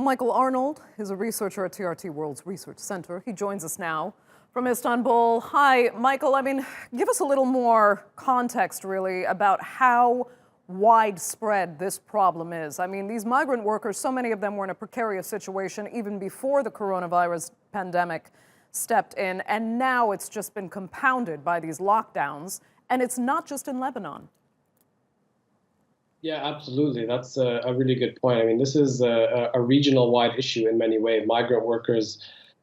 Michael Arnold is a researcher at TRT World Research Centre. He joins us now from Istanbul. Hi, Michael. Give us a little more context, really, about how widespread this problem is. These migrant workers, so many of them were in a precarious situation even before the coronavirus pandemic stepped in, and now it's just been compounded by these lockdowns, and it's not just in Lebanon. Yeah, absolutely. That's a really good point. This is a regional-wide issue in many ways. Migrant workers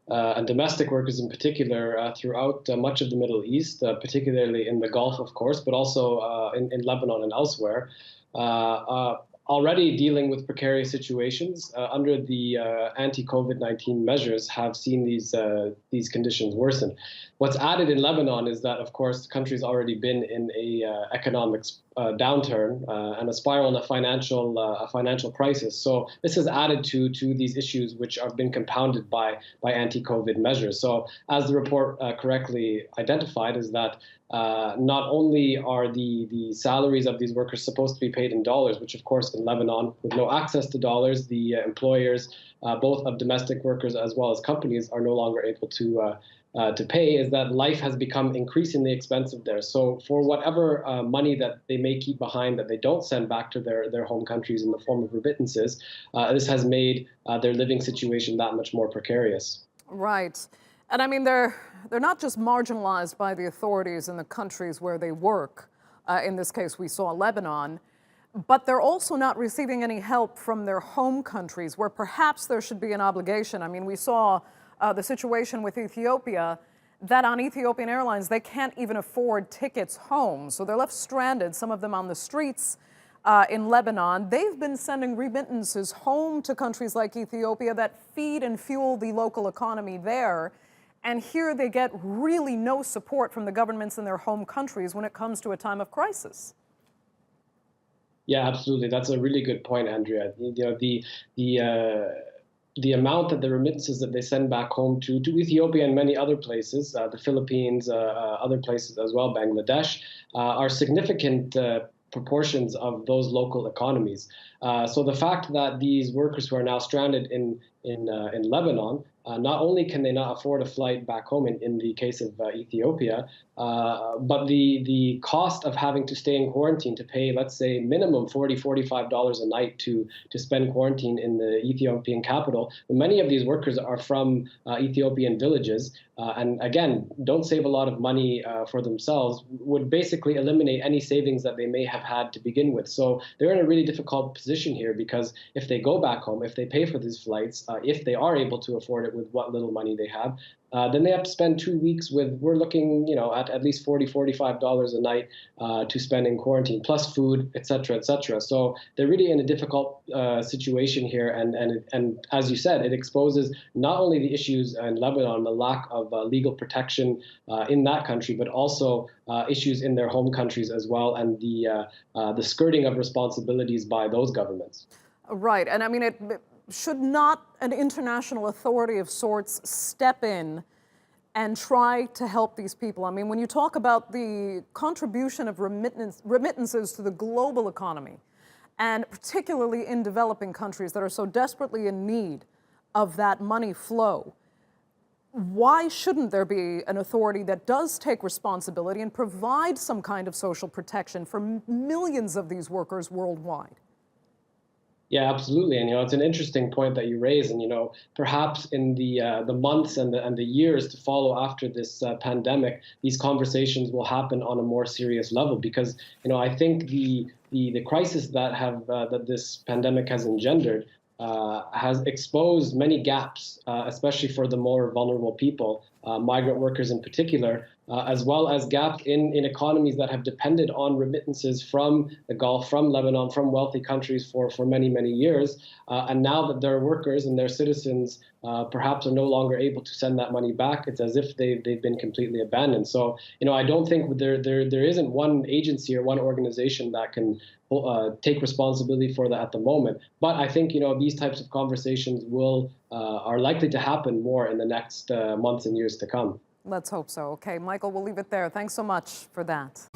and domestic workers in particular throughout much of the Middle East, particularly in the Gulf, of course, but also in Lebanon and elsewhere, already dealing with precarious situations under the anti-COVID-19 measures have seen these conditions worsen. What's added in Lebanon is that, of course, the country's already been in a economic downturn and a spiral in a financial crisis. So this has added to these issues, which have been compounded by anti-COVID measures. So as the report correctly identified, is that not only are the salaries of these workers supposed to be paid in dollars, which of course in Lebanon, with no access to dollars, the employers, both of domestic workers as well as companies, are no longer able to pay, is that life has become increasingly expensive there. So for whatever money that they may keep behind that they don't send back to their home countries in the form of remittances, this has made their living situation that much more precarious. Right. And they're not just marginalized by the authorities in the countries where they work. In this case, we saw Lebanon. But they're also not receiving any help from their home countries, where perhaps there should be an obligation. We saw the situation with Ethiopia, that on Ethiopian Airlines, they can't even afford tickets home. So they're left stranded, some of them on the streets in Lebanon. They've been sending remittances home to countries like Ethiopia that feed and fuel the local economy there. And here they get really no support from the governments in their home countries when it comes to a time of crisis. Yeah, absolutely. That's a really good point, Andrea. The amount that the remittances that they send back home to Ethiopia and many other places, the Philippines, other places as well, Bangladesh, are significant proportions of those local economies. So the fact that these workers who are now stranded in Lebanon, not only can they not afford a flight back home in the case of Ethiopia, but the cost of having to stay in quarantine to pay, let's say, minimum $40, $45 a night to spend quarantine in the Ethiopian capital. Many of these workers are from Ethiopian villages, and again, don't save a lot of money for themselves, would basically eliminate any savings that they may have had to begin with. So they're in a really difficult position here, because if they go back home, if they pay for these flights, if they are able to afford it with what little money they have, then they have to spend 2 weeks we're looking, at least $40, $45 a night to spend in quarantine, plus food, et cetera, et cetera. So they're really in a difficult situation here. And as you said, it exposes not only the issues in Lebanon, the lack of legal protection in that country, but also issues in their home countries as well, and the skirting of responsibilities by those governments. Right. And should not an international authority of sorts step in and try to help these people? When you talk about the contribution of remittances to the global economy, and particularly in developing countries that are so desperately in need of that money flow, why shouldn't there be an authority that does take responsibility and provide some kind of social protection for millions of these workers worldwide? Yeah, absolutely. And it's an interesting point that you raise. And perhaps in the months and the years to follow after this pandemic, these conversations will happen on a more serious level, because I think the crisis that this pandemic has engendered has exposed many gaps, especially for the more vulnerable people, migrant workers in particular, as well as gaps in economies that have depended on remittances from the Gulf, from Lebanon, from wealthy countries for many, many years. And now that their workers and their citizens perhaps are no longer able to send that money back, it's as if they've been completely abandoned. So, I don't think there isn't one agency or one organization that can take responsibility for that at the moment. But I think, these types of conversations are likely to happen more in the next months and years to come. Let's hope so. Okay, Michael, we'll leave it there. Thanks so much for that.